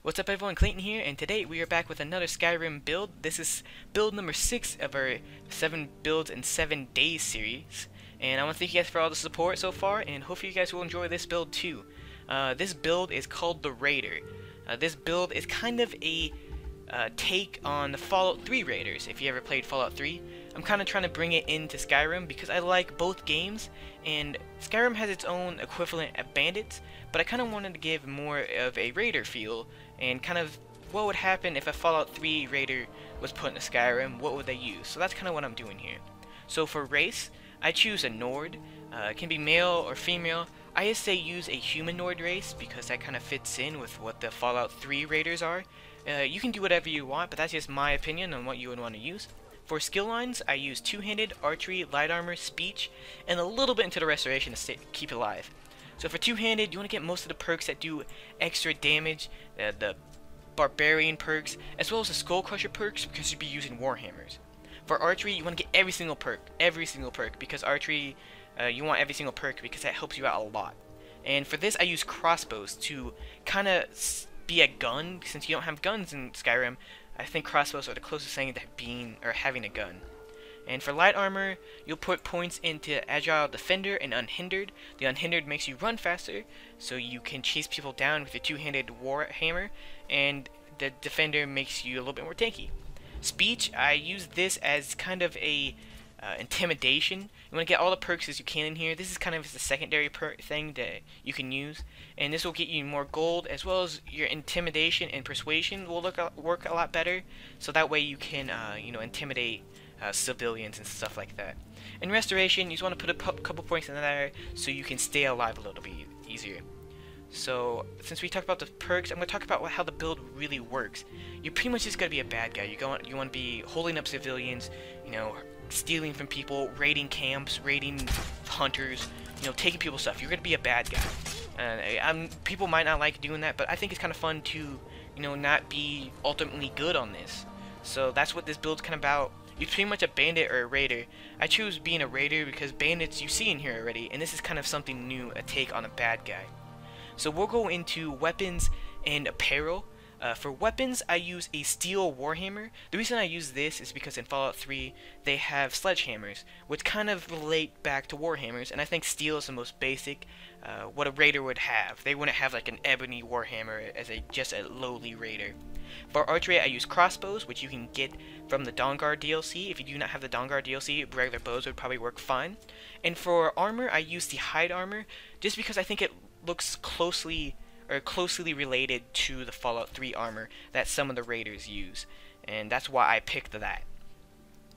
What's up everyone, Clayton here, and today we are back with another Skyrim build. This is build number 6 of our 7 builds in 7 days series. And I want to thank you guys for all the support so far, and hopefully you guys will enjoy this build too. This build is called the Raider. This build is kind of a take on the Fallout 3 Raiders, if you ever played Fallout 3. I'm kind of trying to bring it into Skyrim because I like both games, and Skyrim has its own equivalent of bandits, but I kind of wanted to give more of a raider feel, and kind of what would happen if a Fallout 3 raider was put into Skyrim, what would they use? So that's kind of what I'm doing here. So for race, I choose a Nord. It can be male or female. I just say use a humanoid race because that kind of fits in with what the Fallout 3 raiders are. You can do whatever you want, but that's just my opinion on what you would want to use. For skill lines, I use two-handed, archery, light armor, speech, and a little bit into the restoration to keep it alive. So for two-handed, you want to get most of the perks that do extra damage, the barbarian perks, as well as the skull crusher perks because you'll be using warhammers. For archery, you want to get every single perk, because archery, you want every single perk because that helps you out a lot. And for this, I use crossbows to kind of be a gun. Since you don't have guns in Skyrim, I think crossbows are the closest thing to being or having a gun. And for light armor, you'll put points into Agile Defender and Unhindered. The Unhindered makes you run faster, so you can chase people down with your two-handed warhammer, and the Defender makes you a little bit more tanky. Speech, I use this as kind of a intimidation. You want to get all the perks as you can in here. This is kind of the secondary perk thing that you can use, and this will get you more gold, as well as your intimidation and persuasion will work a lot better. So that way you can intimidate civilians and stuff like that. In restoration, you just want to put a couple points in there so you can stay alive a little bit easier. So since we talked about the perks, I'm going to talk about how the build really works. You're pretty much just going to be a bad guy. You want to be holding up civilians, stealing from people, raiding camps, raiding hunters, taking people's stuff. You're going to be a bad guy. People might not like doing that, but I think it's kind of fun to, not be ultimately good on this. So that's what this build's kind of about. You're pretty much a bandit or a raider. I choose being a raider because bandits you see in here already, and this is kind of something new, a take on a bad guy. So we'll go into weapons and apparel. For weapons, I use a steel warhammer. The reason I use this is because in Fallout 3, they have sledgehammers, which kind of relate back to warhammers, and I think steel is the most basic, what a raider would have. They wouldn't have like an ebony warhammer as just a lowly raider. For archery, I use crossbows, which you can get from the Dawnguard DLC. If you do not have the Dawnguard DLC, regular bows would probably work fine. And for armor, I use the hide armor, just because I think it looks closely related to the Fallout 3 armor that some of the raiders use, and that's why I picked that.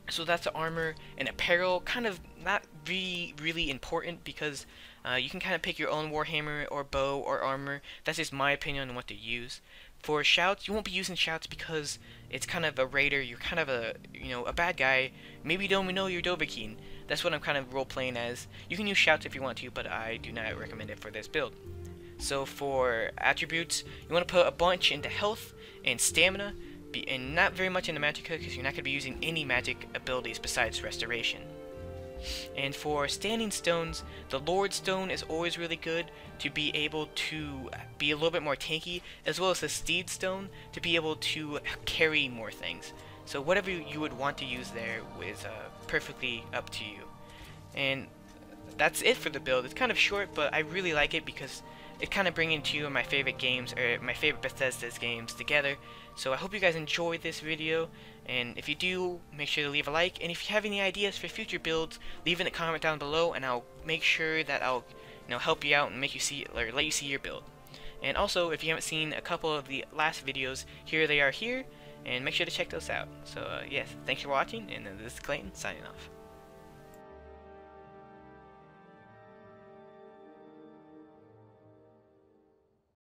So that's the armor. And apparel, kind of not really important because you can kind of pick your own warhammer or bow or armor. That's just my opinion on what to use. For shouts, you won't be using shouts because it's kind of a raider. You're kind of a a bad guy. Maybe you don't know you're Dovahkiin. That's what I'm kind of role playing as. You can use shouts if you want to, but I do not recommend it for this build. So for attributes, you want to put a bunch into health and stamina, and not very much into magicka because you're not going to be using any magic abilities besides restoration. And for standing stones, the Lord Stone is always really good to be able to be a little bit more tanky, as well as the Steed Stone to be able to carry more things. So whatever you would want to use there is perfectly up to you. And that's it for the build. It's kind of short, but I really like it because it's kind of bringing two of my favorite games, or my favorite Bethesda's games, together. So I hope you guys enjoyed this video, and if you do, make sure to leave a like, and if you have any ideas for future builds, leave in a comment down below, and I'll make sure that I'll help you out and make you see, or let you see your build. And also, if you haven't seen a couple of the last videos, here they are here, and make sure to check those out. So yes, thanks for watching, and this is Clayton signing off.